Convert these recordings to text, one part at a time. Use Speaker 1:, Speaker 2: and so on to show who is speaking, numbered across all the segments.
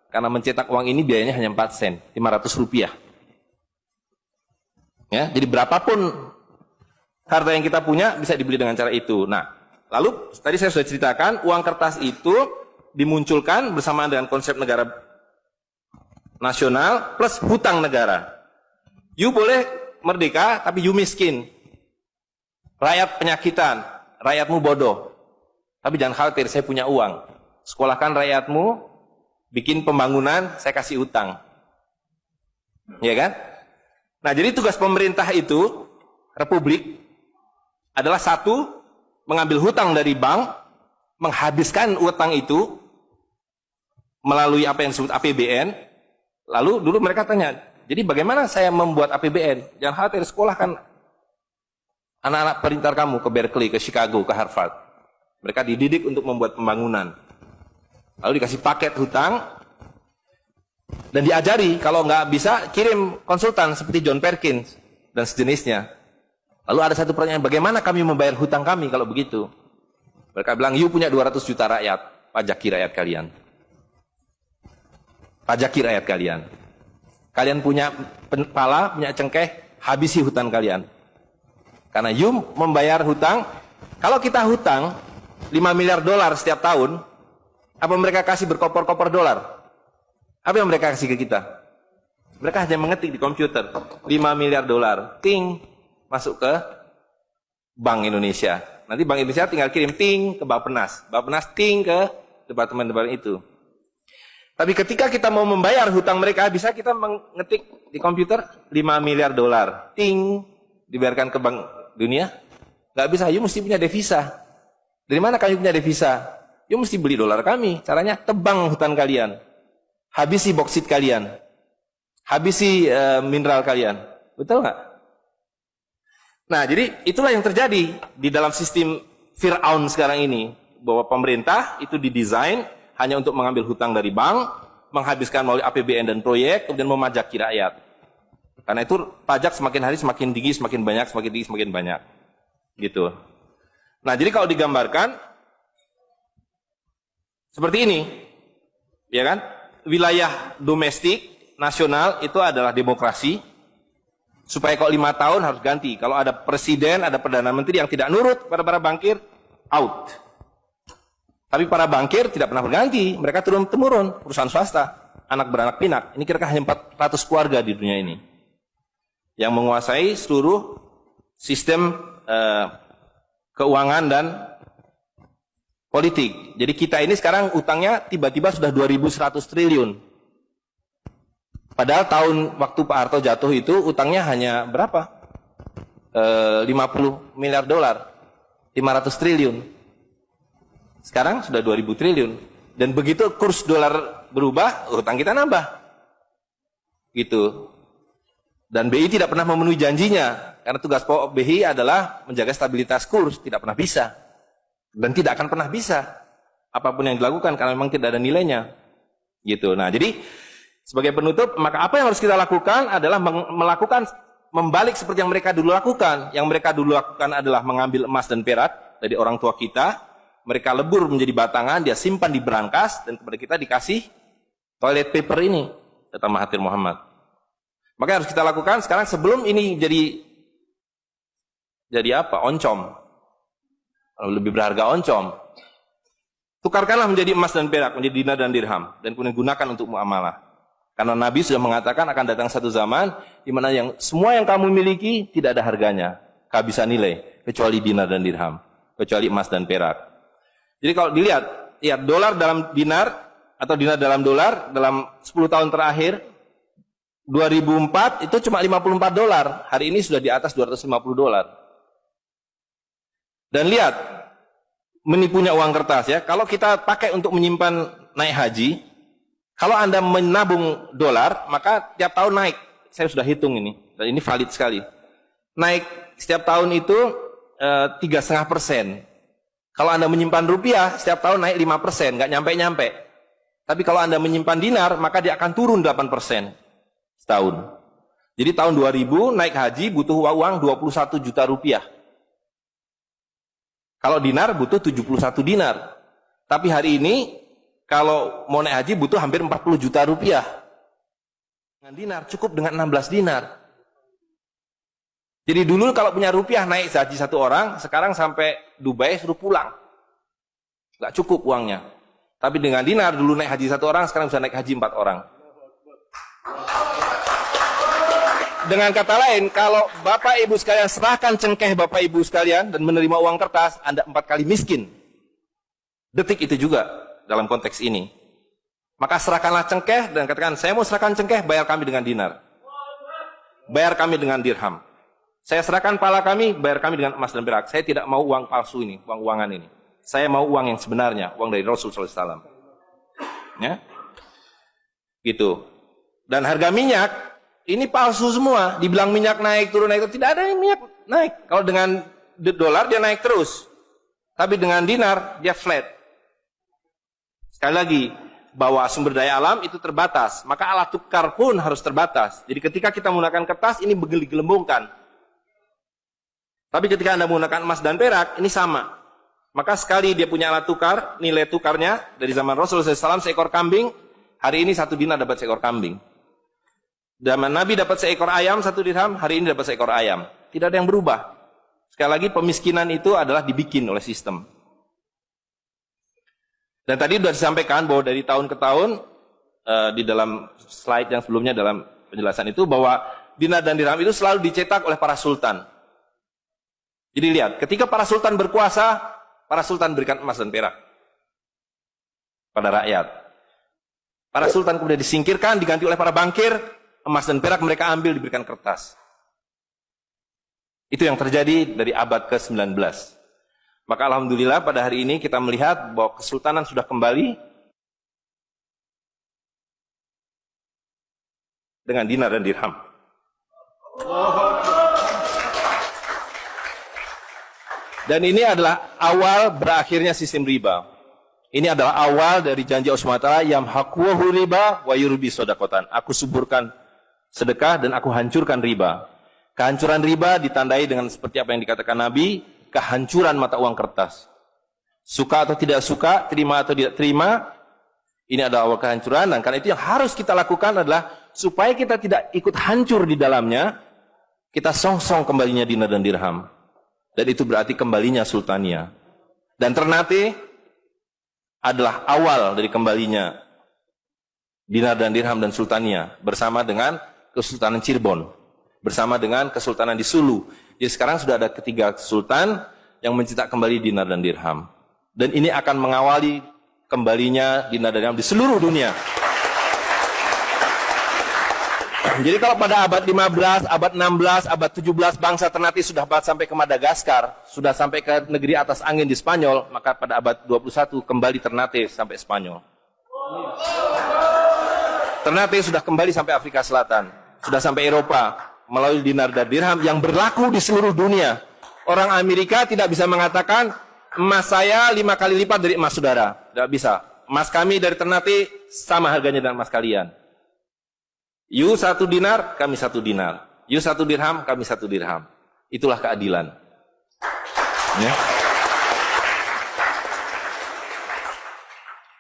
Speaker 1: Karena mencetak uang ini biayanya hanya 4 sen, 500 rupiah. Ya, jadi berapapun harta yang kita punya bisa dibeli dengan cara itu. Nah, lalu tadi saya sudah ceritakan uang kertas itu dimunculkan bersamaan dengan konsep negara nasional plus hutang negara. You boleh merdeka tapi you miskin. Rakyat penyakitan, rakyatmu bodoh. Tapi jangan khawatir, saya punya uang. Sekolahkan rakyatmu, bikin pembangunan, saya kasih utang. Ya kan? Nah, jadi tugas pemerintah itu, republik, adalah satu, mengambil hutang dari bank, menghabiskan utang itu, melalui apa yang disebut APBN. Lalu dulu mereka tanya, jadi bagaimana saya membuat APBN? Jangan khawatir, sekolahkan anak-anak pintar kamu ke Berkeley, ke Chicago, ke Harvard. Mereka dididik untuk membuat pembangunan. Lalu dikasih paket hutang, dan diajari, kalau nggak bisa, kirim konsultan seperti John Perkins, dan sejenisnya. Lalu ada satu pertanyaan, bagaimana kami membayar hutang kami kalau begitu? Mereka bilang, you punya 200 juta rakyat, pajaki rakyat kalian. Pajaki rakyat kalian. Kalian punya pala, punya cengkeh, habisi hutang kalian. Karena you membayar hutang, kalau kita hutang, 5 miliar dolar setiap tahun, apa mereka kasih berkoper-koper dolar? Apa yang mereka kasih ke kita? Mereka hanya mengetik di komputer, 5 miliar dolar, ting, masuk ke Bank Indonesia. Nanti Bank Indonesia tinggal kirim ting ke Bappenas, Bappenas ting ke departemen-departemen itu. Tapi ketika kita mau membayar hutang mereka, bisa kita mengetik di komputer 5 miliar dolar, ting, dibayarkan ke Bank Dunia? Nggak bisa, you mesti punya devisa. Dari mana kami punya devisa? You mesti beli dolar kami. Caranya tebang hutan kalian. Habisi boksit kalian. Habisi mineral kalian. Betul nggak? Nah, jadi itulah yang terjadi di dalam sistem Fir'aun sekarang ini. Bahwa pemerintah itu didesain hanya untuk mengambil hutang dari bank, menghabiskan melalui APBN dan proyek, kemudian memajaki rakyat. Karena itu pajak semakin hari semakin tinggi, semakin banyak, semakin tinggi, semakin banyak. Gitu. Nah, jadi kalau digambarkan seperti ini, ya kan? Wilayah domestik nasional itu adalah demokrasi. Supaya kalau 5 tahun harus ganti. Kalau ada presiden, ada perdana menteri yang tidak nurut pada para bankir, out. Tapi para bankir tidak pernah berganti. Mereka turun-temurun, perusahaan swasta, anak beranak pinak. Ini kira-kira hanya 400 keluarga di dunia ini yang menguasai seluruh sistem keuangan dan politik. Jadi kita ini sekarang utangnya tiba-tiba sudah 2.100 triliun. Padahal tahun waktu Pak Harto jatuh itu utangnya hanya berapa? 50 miliar dolar. 500 triliun. Sekarang sudah 2.000 triliun. Dan begitu kurs dolar berubah, utang kita nambah. Gitu. Dan BI tidak pernah memenuhi janjinya. Karena tugas pokok BI adalah menjaga stabilitas kurs, tidak pernah bisa. Dan tidak akan pernah bisa. Apapun yang dilakukan, karena memang tidak ada nilainya. Gitu. Nah, jadi sebagai penutup, maka apa yang harus kita lakukan adalah membalik seperti yang mereka dulu lakukan. Yang mereka dulu lakukan adalah mengambil emas dan perak dari orang tua kita. Mereka lebur menjadi batangan, dia simpan di berangkas, dan kepada kita dikasih toilet paper ini, kata Mahathir Muhammad. Maka yang harus kita lakukan sekarang sebelum ini jadi apa? Oncom. Lebih berharga oncom. Tukarkanlah menjadi emas dan perak, menjadi dinar dan dirham, dan kemudian gunakan untuk muamalah. Karena Nabi sudah mengatakan akan datang satu zaman di mana semua yang kamu miliki tidak ada harganya, kehabisan nilai, kecuali dinar dan dirham, kecuali emas dan perak. Jadi kalau dilihat, ya dolar dalam dinar atau dinar dalam dolar dalam 10 tahun terakhir 2004 itu cuma 54 dolar. Hari ini sudah di atas 250 dolar. Dan lihat, menipunya uang kertas ya. Kalau kita pakai untuk menyimpan naik haji, kalau Anda menabung dolar, maka tiap tahun naik. Saya sudah hitung ini, dan ini valid sekali. Naik setiap tahun itu 3,5%. Kalau Anda menyimpan rupiah, setiap tahun naik 5%, nggak nyampe-nyampe. Tapi kalau Anda menyimpan dinar, maka dia akan turun 8%. Setahun. Jadi tahun 2000 naik haji butuh uang 21 juta rupiah. Kalau dinar butuh 71 dinar. Tapi hari ini kalau mau naik haji butuh hampir 40 juta rupiah. Dengan dinar, cukup dengan 16 dinar. Jadi dulu kalau punya rupiah naik haji satu orang, sekarang sampai Dubai suruh pulang. Nggak cukup uangnya. Tapi dengan dinar, dulu naik haji satu orang, sekarang bisa naik haji 4 orang. Dengan kata lain, kalau Bapak Ibu sekalian serahkan cengkeh Bapak Ibu sekalian dan menerima uang kertas, Anda 4 kali miskin. Detik itu juga dalam konteks ini. Maka serahkanlah cengkeh dan katakan, saya mau serahkan cengkeh, bayar kami dengan dinar. Bayar kami dengan dirham. Saya serahkan pala kami, bayar kami dengan emas dan perak. Saya tidak mau uang palsu ini, uang-uangan ini. Saya mau uang yang sebenarnya, uang dari Rasul SAW. Ya, gitu. Dan harga minyak ini palsu semua. Dibilang minyak naik turun naik, tidak ada yang minyak naik. Kalau dengan dolar dia naik terus, tapi dengan dinar dia flat. Sekali lagi, bahwa sumber daya alam itu terbatas, maka alat tukar pun harus terbatas. Jadi ketika kita menggunakan kertas ini digelembungkan. Tapi ketika Anda menggunakan emas dan perak, ini sama. Maka sekali dia punya alat tukar, nilai tukarnya dari zaman Rasulullah SAW seekor kambing, hari ini 1 dinar dapat seekor kambing. Zaman Nabi dapat seekor ayam 1 dirham, hari ini dapat seekor ayam. Tidak ada yang berubah. Sekali lagi pemiskinan itu adalah dibikin oleh sistem. Dan tadi sudah disampaikan bahwa dari tahun ke tahun, di dalam slide yang sebelumnya dalam penjelasan itu, bahwa dinar dan dirham itu selalu dicetak oleh para sultan. Jadi lihat, ketika para sultan berkuasa, para sultan berikan emas dan perak pada rakyat. Para sultan kemudian disingkirkan, diganti oleh para bankir, emas dan perak mereka ambil, diberikan kertas. Itu yang terjadi dari abad ke-19. Maka alhamdulillah pada hari ini kita melihat bahwa kesultanan sudah kembali dengan dinar dan dirham. Dan ini adalah awal berakhirnya sistem riba. Ini adalah awal dari janji Allah SWT, yamhaqwahu riba wa yurbi sodakotan. Aku suburkan sedekah dan aku hancurkan riba. Kehancuran riba ditandai dengan seperti apa yang dikatakan Nabi, kehancuran mata uang kertas. Suka atau tidak suka, terima atau tidak terima, ini adalah awal kehancuran. Dan karena itu yang harus kita lakukan adalah supaya kita tidak ikut hancur di dalamnya, kita song-song kembalinya dinar dan dirham. Dan itu berarti kembalinya sultania. Dan Ternate adalah awal dari kembalinya dinar dan dirham dan sultania bersama dengan Kesultanan Cirebon, bersama dengan Kesultanan di Sulu. Jadi sekarang sudah ada 3 sultan yang mencetak kembali dinar dan dirham. Dan ini akan mengawali kembalinya dinar dan dirham di seluruh dunia. Jadi kalau pada abad 15, abad 16, abad 17 bangsa Ternate sudah sampai ke Madagaskar, sudah sampai ke negeri atas angin di Spanyol, maka pada abad 21 kembali Ternate sampai Spanyol. Ternate sudah kembali sampai Afrika Selatan, sudah sampai Eropa melalui dinar dan dirham yang berlaku di seluruh dunia. Orang Amerika tidak bisa mengatakan emas saya 5 kali lipat dari emas saudara, tidak bisa. Emas kami dari Ternate sama harganya dengan emas kalian. You 1 dinar, kami 1 dinar. You 1 dirham, kami 1 dirham. Itulah keadilan. Ya.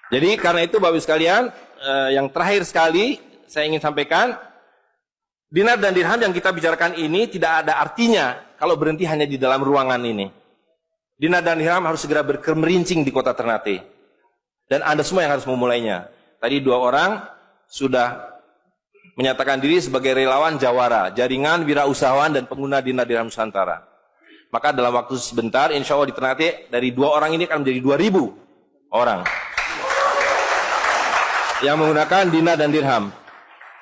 Speaker 1: Jadi karena itu Bapak Ibu sekalian, yang terakhir sekali saya ingin sampaikan, dinar dan dirham yang kita bicarakan ini tidak ada artinya kalau berhenti hanya di dalam ruangan ini. Dinar dan dirham harus segera berkemerincing di kota Ternate. Dan Anda semua yang harus memulainya. Tadi 2 orang sudah menyatakan diri sebagai relawan jawara, jaringan wirausahawan dan pengguna dinar dirham Nusantara. Maka dalam waktu sebentar, insya Allah di Ternate, dari 2 orang ini akan menjadi 2.000 orang yang menggunakan dinar dan dirham.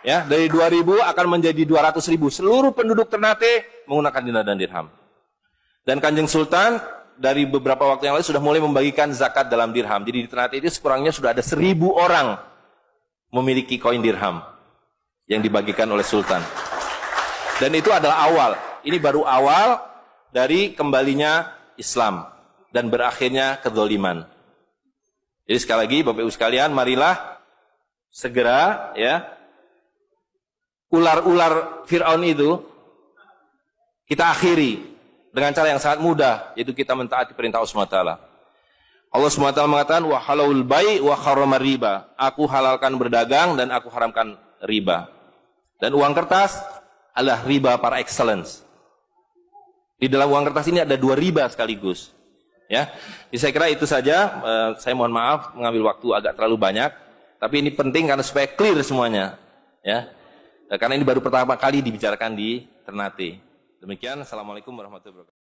Speaker 1: Ya, dari 2.000 akan menjadi 200.000. Seluruh penduduk Ternate menggunakan dinar dan dirham. Dan Kanjeng Sultan dari beberapa waktu yang lalu sudah mulai membagikan zakat dalam dirham. Jadi di Ternate itu sekurangnya sudah ada 1.000 orang memiliki koin dirham yang dibagikan oleh Sultan. Dan itu adalah awal. Ini baru awal dari kembalinya Islam dan berakhirnya kezaliman. Jadi sekali lagi Bapak Ibu sekalian, marilah segera ya ular-ular Fir'aun itu kita akhiri dengan cara yang sangat mudah, yaitu kita mentaati perintah Allah SWT. Allah SWT mengatakan wa halalul bai' wa harramar riba. Aku halalkan berdagang dan aku haramkan riba. Dan uang kertas adalah riba par excellence. Di dalam uang kertas ini ada 2 riba sekaligus. Ya, jadi saya kira itu saja. Saya mohon maaf mengambil waktu agak terlalu banyak, tapi ini penting karena supaya clear semuanya. Ya, karena ini baru pertama kali dibicarakan di Ternate. Demikian, assalamualaikum warahmatullahi wabarakatuh.